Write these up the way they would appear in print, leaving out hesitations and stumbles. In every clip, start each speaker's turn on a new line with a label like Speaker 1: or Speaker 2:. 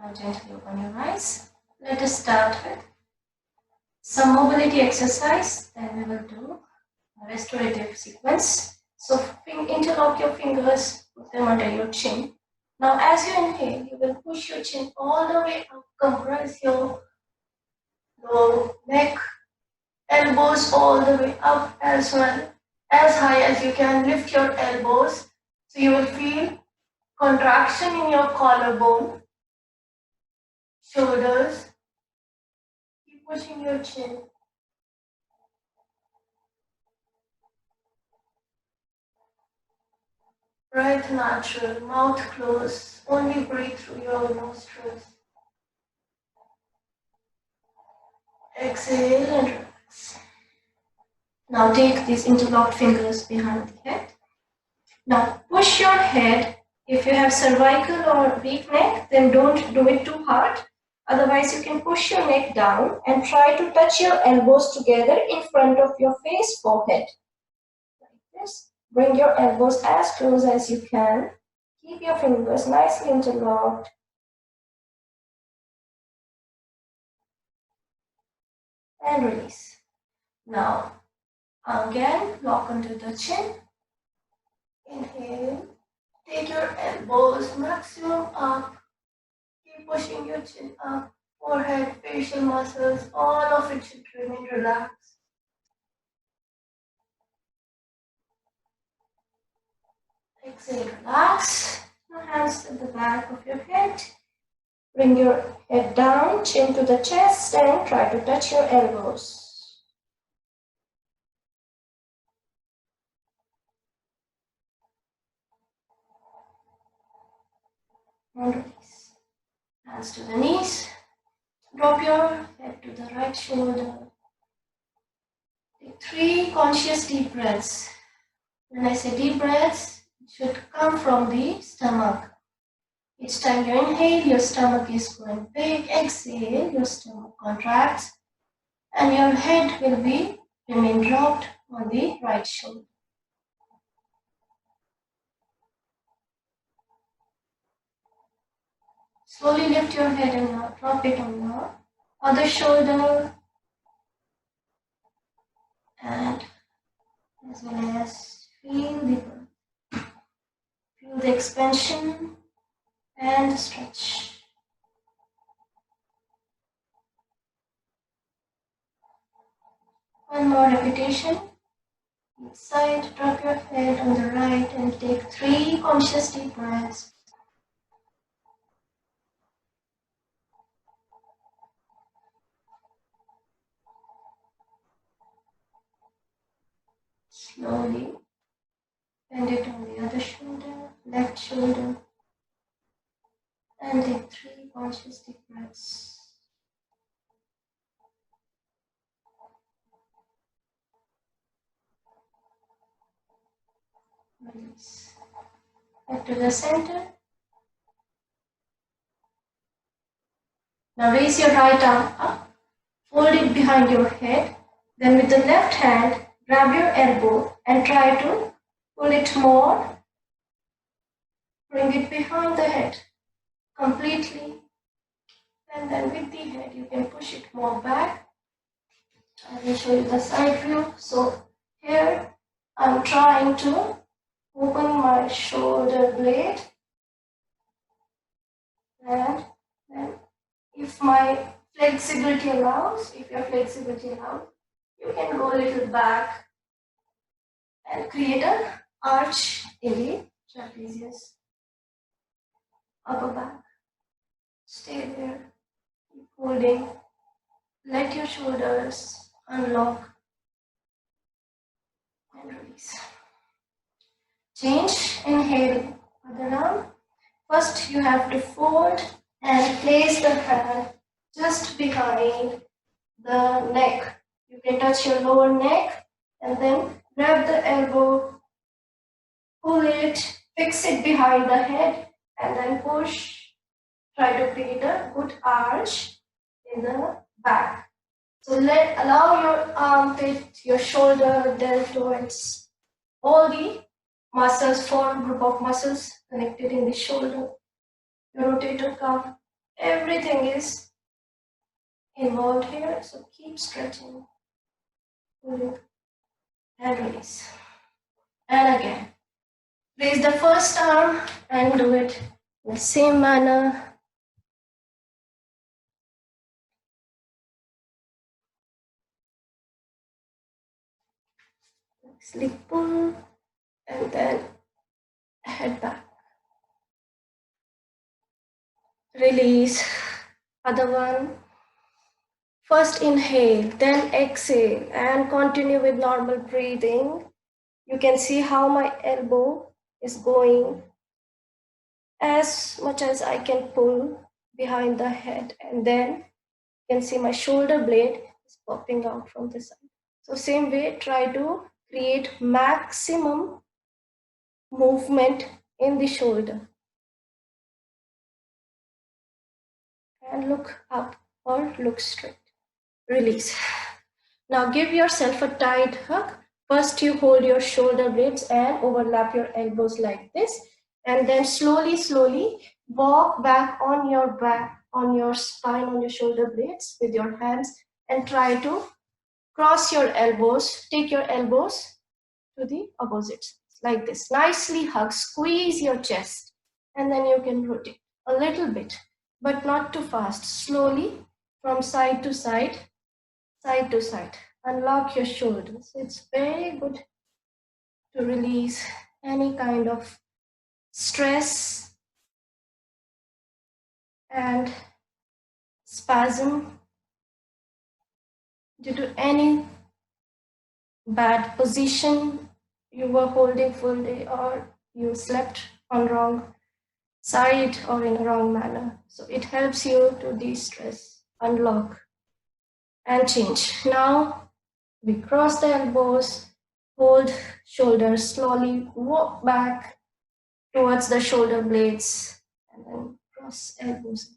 Speaker 1: Now gently open your eyes. Let us start with some mobility exercise. Then we will do a restorative sequence. So interlock your fingers, put them under your chin. Now as you inhale, you will push your chin all the way up, compress your neck, elbows all the way up as well, as high as you can. Lift your elbows, so you will feel contraction in your collarbone, shoulders. Keep pushing your chin. Breath natural, mouth closed, only breathe through your nostrils. Exhale and relax. Now take these interlocked fingers behind the head. Now push your head. If you have cervical or weak neck, then don't do it too hard. Otherwise, you can push your neck down and try to touch your elbows together in front of your face, forehead. Like this. Bring your elbows as close as you can. Keep your fingers nicely interlocked. And release. Now, again, lock onto the chin. Inhale. Take your elbows maximum up. Keep pushing your chin up. Forehead, facial muscles, all of it should remain relaxed. Exhale, relax. Your hands at the back of your head. Bring your head down, chin to the chest, and try to touch your elbows. And release. Hands to the knees. Drop your head to the right shoulder. Take 3 conscious deep breaths. When I say deep breaths, it should come from the stomach. Each time you inhale, your stomach is going big. Exhale, your stomach contracts, and your head will remain dropped on the right shoulder. Slowly lift your head and now drop it on your other shoulder, and as well as feel the expansion and stretch. One more repetition. Each side, drop your head on the right and take 3 conscious deep breaths. Slowly bend it on the other shoulder, left shoulder, and take 3 conscious deep breaths. Release. Back to the center. Now raise your right arm up, fold it behind your head. Then with the left hand, grab your elbow and try to pull it more. Bring it behind the head completely. And then with the head, you can push it more back. I will show you the side view. So here, I'm trying to open my shoulder blade. And then if my flexibility allows, you can go a little back and create an arch in the trapezius. Upper back. Stay there. Keep holding. Let your shoulders unlock and release. Change. Inhale. Other arm. First, you have to fold and place the hand just behind the neck. You can touch your lower neck and then grab the elbow, pull it, fix it behind the head, and then push. Try to create a good arch in the back. So allow your armpit, your shoulder, deltoids, all the muscles, form group of muscles connected in the shoulder, your rotator cuff, Everything is involved here, so keep stretching, pulling, and release. And again, raise the first arm and do it in the same manner. Sleep pull, and then head back. Release. Other one. First inhale, then exhale, and continue with normal breathing. You can see how my elbow is going as much as I can pull behind the head, and then you can see my shoulder blade is popping out from the side. So same way, try to create maximum movement in the shoulder. And look up or look straight. Release. Now give yourself a tight hug. First you hold your shoulder blades and overlap your elbows like this. And then slowly walk back, on your spine, on your shoulder blades with your hands, and try to cross your elbows. Take your elbows to the opposite sides like this. Nicely hug, squeeze your chest, and then you can rotate a little bit, but not too fast. Slowly from side to side, side to side. Unlock your shoulders. It's very good to release any kind of stress and spasm due to any bad position you were holding full day, or you slept on wrong side or in a wrong manner. So it helps you to de-stress, unlock, and change. Now we cross the elbows, hold shoulders, slowly walk back towards the shoulder blades, and then cross elbows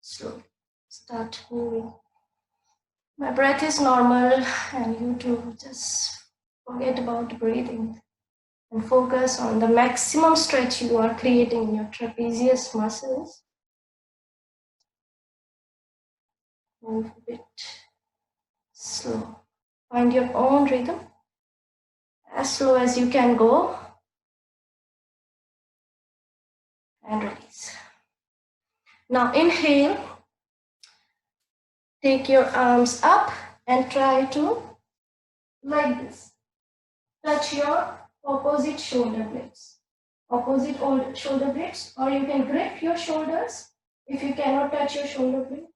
Speaker 1: slowly. Start moving. My breath is normal, and you too, just forget about breathing and focus on the maximum stretch you are creating in your trapezius muscles. Move a bit slow. Find your own rhythm, as slow as you can go, and release. Now inhale, take your arms up and try to, like this, touch your opposite shoulder blades. Opposite shoulder blades, or you can grip your shoulders if you cannot touch your shoulder blades.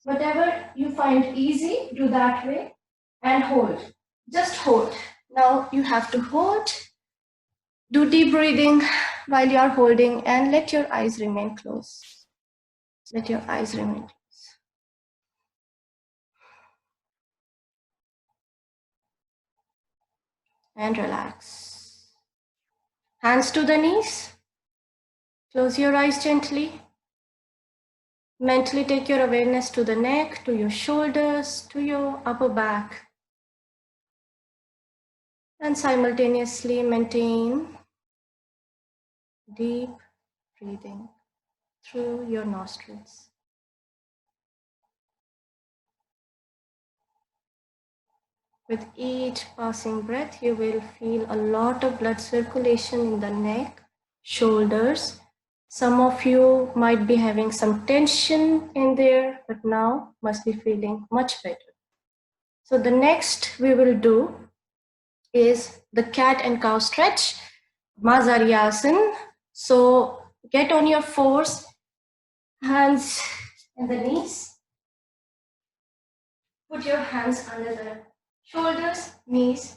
Speaker 1: Whatever you find easy, do that way, and hold. Just hold. Now you have to hold. Do deep breathing while you are holding, and let your eyes remain closed. Let your eyes remain closed. And relax. Hands to the knees. Close your eyes gently. Mentally take your awareness to the neck, to your shoulders, to your upper back. And simultaneously maintain deep breathing through your nostrils. With each passing breath, you will feel a lot of blood circulation in the neck, shoulders. Some of you might be having some tension in there, but now must be feeling much better. So the next we will do is the cat and cow stretch, Mazaryasana. So get on your fours, hands and the knees. Put your hands under the shoulders, knees,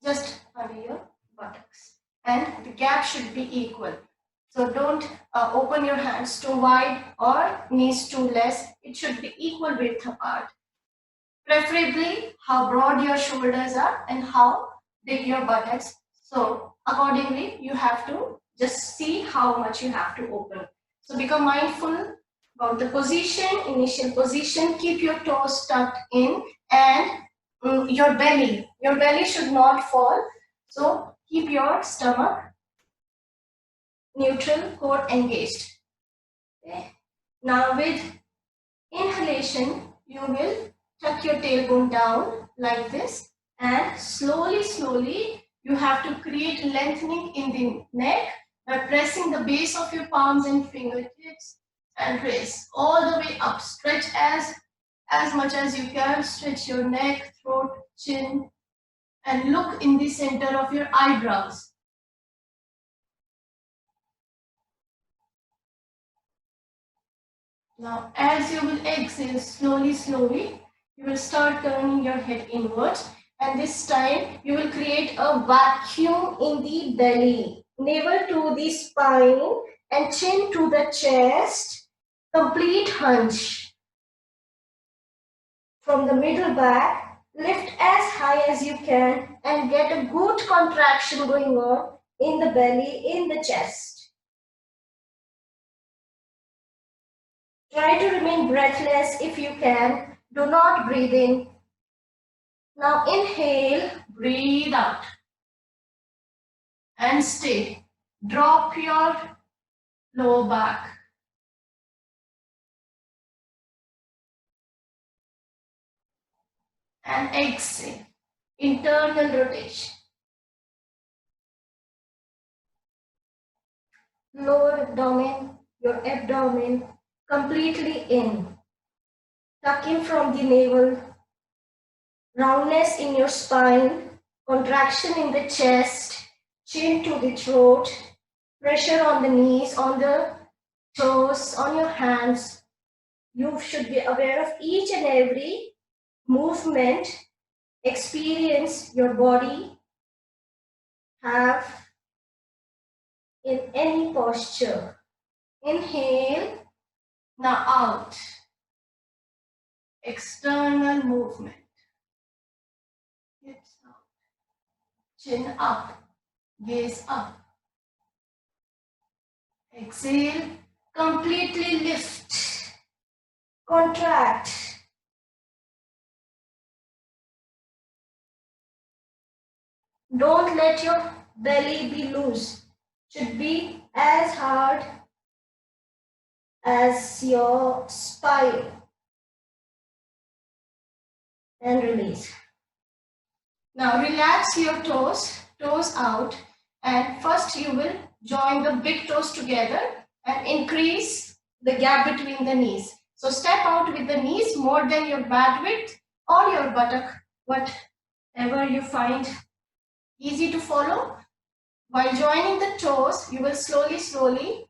Speaker 1: just under your buttocks. And the gap should be equal. So don't open your hands too wide or knees too less. It should be equal width apart. Preferably how broad your shoulders are and how big your buttocks. So accordingly, you have to just see how much you have to open. So become mindful about the position, initial position. Keep your toes tucked in, and your belly should not fall. So keep your stomach neutral, core engaged. Okay. Now with inhalation, you will tuck your tailbone down like this, and slowly you have to create lengthening in the neck by pressing the base of your palms and fingertips and raise all the way up. Stretch as much as you can. Stretch your neck, throat, chin, and look in the center of your eyebrows. Now, as you will exhale slowly, you will start turning your head inwards, and this time you will create a vacuum in the belly. Navel to the spine and chin to the chest. Complete hunch. From the middle back, lift as high as you can and get a good contraction going on in the belly, in the chest. Try to remain breathless if you can. Do not breathe in. Now inhale, breathe out. And stay. Drop your lower back. And exhale. Internal rotation. Lower abdomen, your abdomen completely in. Tuck in from the navel. Roundness in your spine, contraction in the chest, chin to the throat, pressure on the knees, on the toes, on your hands. You should be aware of each and every movement, experience your body have in any posture. Inhale, now out. External movement. Hips out. Chin up. Gaze up. Exhale, completely lift. Contract. Don't let your belly be loose. Should be as hard as your spine. And release. Now relax your toes out, and first you will join the big toes together and increase the gap between the knees. So step out with the knees more than your bad width or your buttock, whatever you find easy to follow. While joining the toes, you will slowly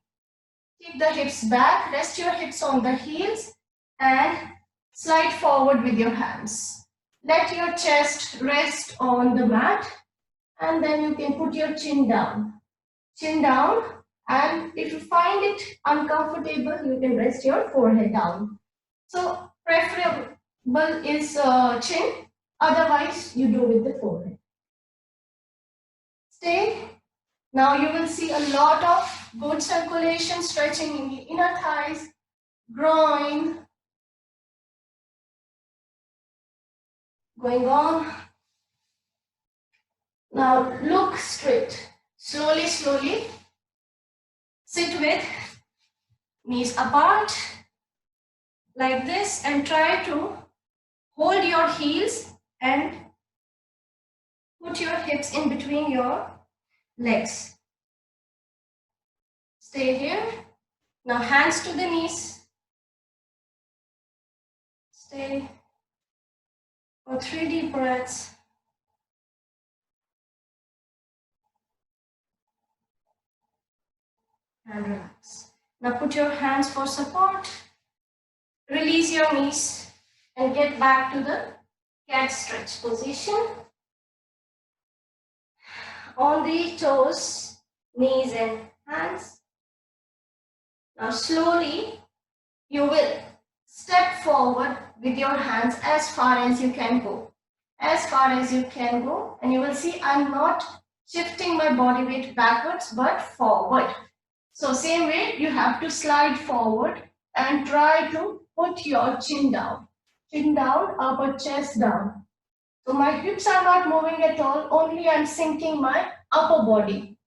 Speaker 1: keep the hips back, rest your hips on the heels and slide forward with your hands. Let your chest rest on the mat, and then you can put your chin down. Chin down, and if you find it uncomfortable, you can rest your forehead down. So preferable is chin, otherwise you do with the forehead. Stay. Now you will see a lot of good circulation, stretching in the inner thighs, groin, going on. Now look straight. Slowly. Sit with knees apart like this and try to hold your heels and put your hips in between your legs. Stay here. Now hands to the knees. Stay for 3 deep breaths. And relax. Now put your hands for support. Release your knees and get back to the cat stretch position. On the toes, knees and hands. Now slowly you will step forward with your hands as far as you can go. As far as you can go, and you will see I'm not shifting my body weight backwards but forward. So same way you have to slide forward and try to put your chin down, upper chest down. So my hips are not moving at all, only I'm sinking my upper body.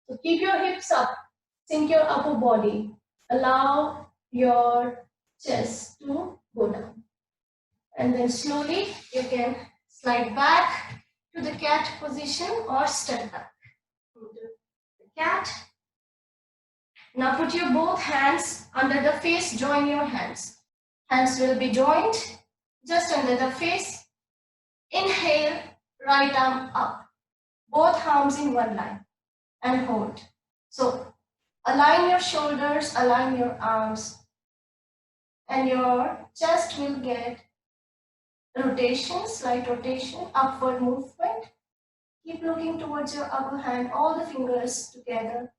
Speaker 1: So keep your hips up, sink your upper body. Allow your chest to go down. And then slowly you can slide back to the cat position or step back into the cat. Now put your both hands under the face, join your hands. Hands will be joined just under the face. Inhale, right arm up. Both arms in one line and hold. So align your shoulders, align your arms, and your chest will get rotation, slight rotation, upward movement. Keep looking towards your upper hand, all the fingers together.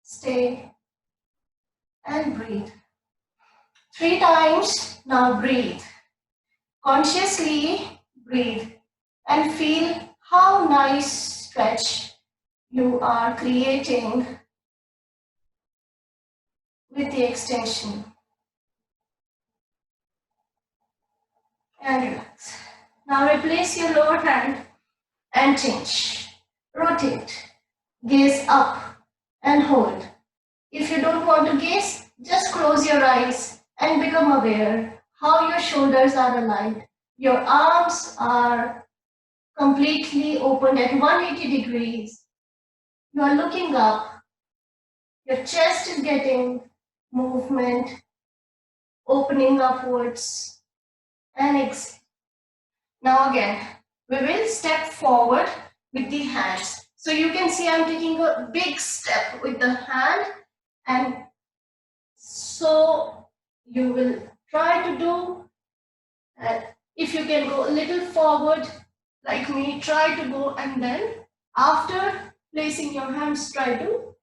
Speaker 1: Stay and breathe. 3 times. Now breathe. Consciously breathe and feel how nice stretch you are creating with the extension. And relax. Now replace your lower hand and change. Rotate. Gaze up and hold. If you don't want to gaze, just close your eyes and become aware how your shoulders are aligned. Your arms are completely opened at 180 degrees. You are looking up. Your chest is getting movement, opening upwards and exhale. Now again, we will step forward with the hands. So you can see I'm taking a big step with the hand, and so you will try to do, if you can go a little forward like me, try to go, and then after placing your hands, try to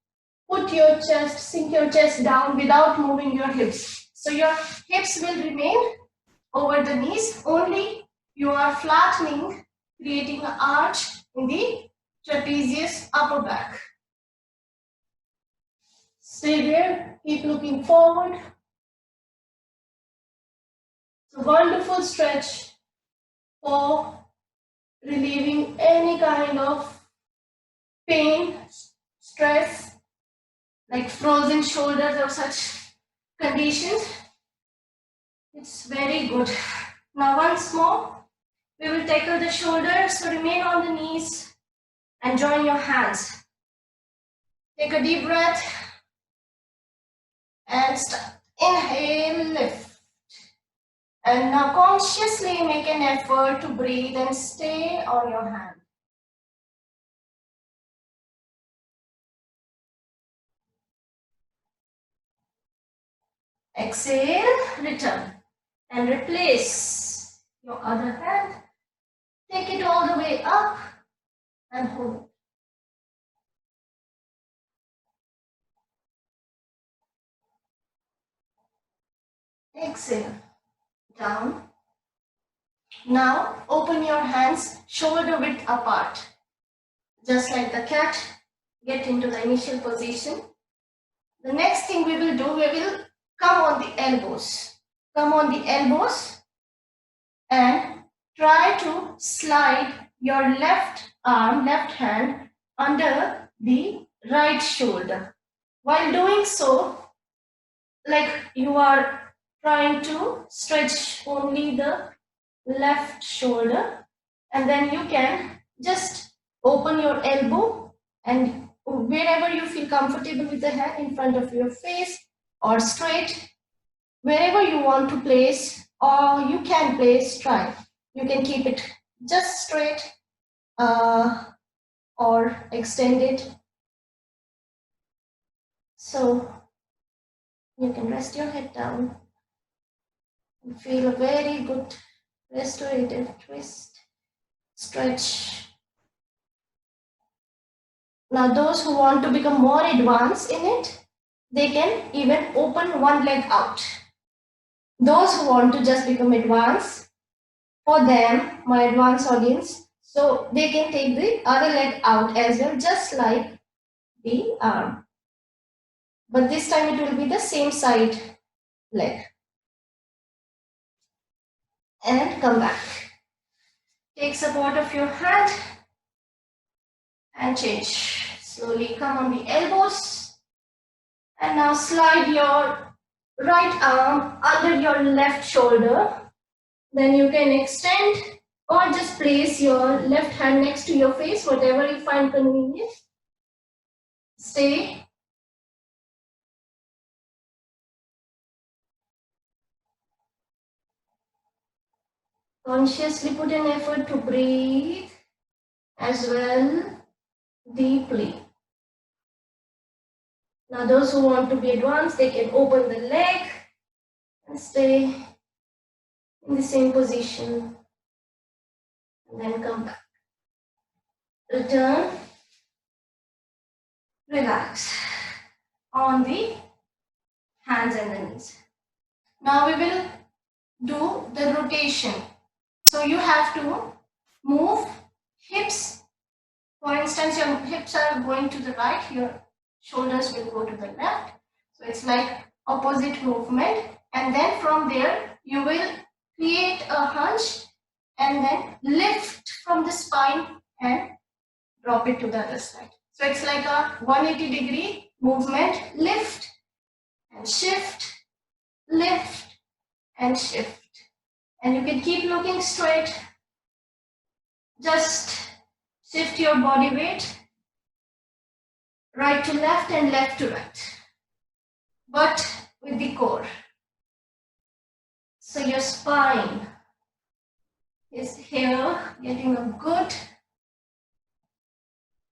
Speaker 1: put your chest, sink your chest down without moving your hips. So your hips will remain over the knees, only you are flattening, creating an arch in the trapezius upper back. Stay there, keep looking forward. It's a wonderful stretch for relieving any kind of pain, stress, like frozen shoulders or such conditions. It's very good. Now once more, we will tackle the shoulders, so remain on the knees and join your hands. Take a deep breath and start. Inhale, lift. And now consciously make an effort to breathe and stay on your hand. Exhale, return and replace your other hand. Take it all the way up and hold. Exhale, down. Now open your hands shoulder width apart. Just like the cat, get into the initial position. The next thing we will do, we will come on the elbows. Come on the elbows and try to slide your left arm, left hand under the right shoulder. While doing so, like you are trying to stretch only the left shoulder, and then you can just open your elbow and wherever you feel comfortable with the hand, in front of your face or straight, wherever you want to place, or you can place, try. You can keep it just straight or extend it. So you can rest your head down and feel a very good restorative twist, stretch. Now those who want to become more advanced in it, they can even open one leg out. Those who want to just become advanced, for them, my advanced audience, so they can take the other leg out as well, just like the arm. But this time it will be the same side leg. And come back. Take support of your hand and change. Slowly come on the elbows. And now slide your right arm under your left shoulder. Then you can extend or just place your left hand next to your face, whatever you find convenient. Stay. Consciously put an effort to breathe as well deeply. Now those who want to be advanced, they can open the leg and stay in the same position. And then come back. Return. Relax on the hands and the knees. Now we will do the rotation. So you have to move hips. For instance, your hips are going to the right, your shoulders will go to the left. So it's like opposite movement. And then from there, you will create a hunch and then lift from the spine and drop it to the other side. So it's like a 180-degree movement, lift and shift, lift and shift. And you can keep looking straight. Just shift your body weight right to left and left to right, but with the core. So your spine is here, getting a good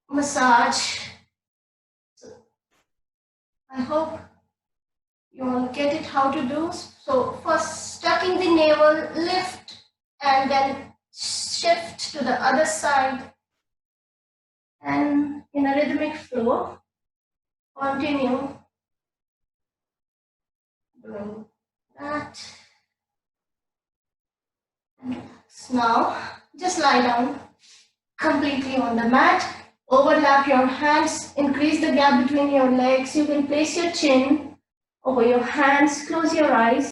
Speaker 1: massage. So I hope you all get it how to do. So first, tucking the navel, lift and then shift to the other side, and in a rhythmic flow, continue doing that. And relax. Now, just lie down completely on the mat. Overlap your hands, increase the gap between your legs. You can place your chin over your hands, close your eyes.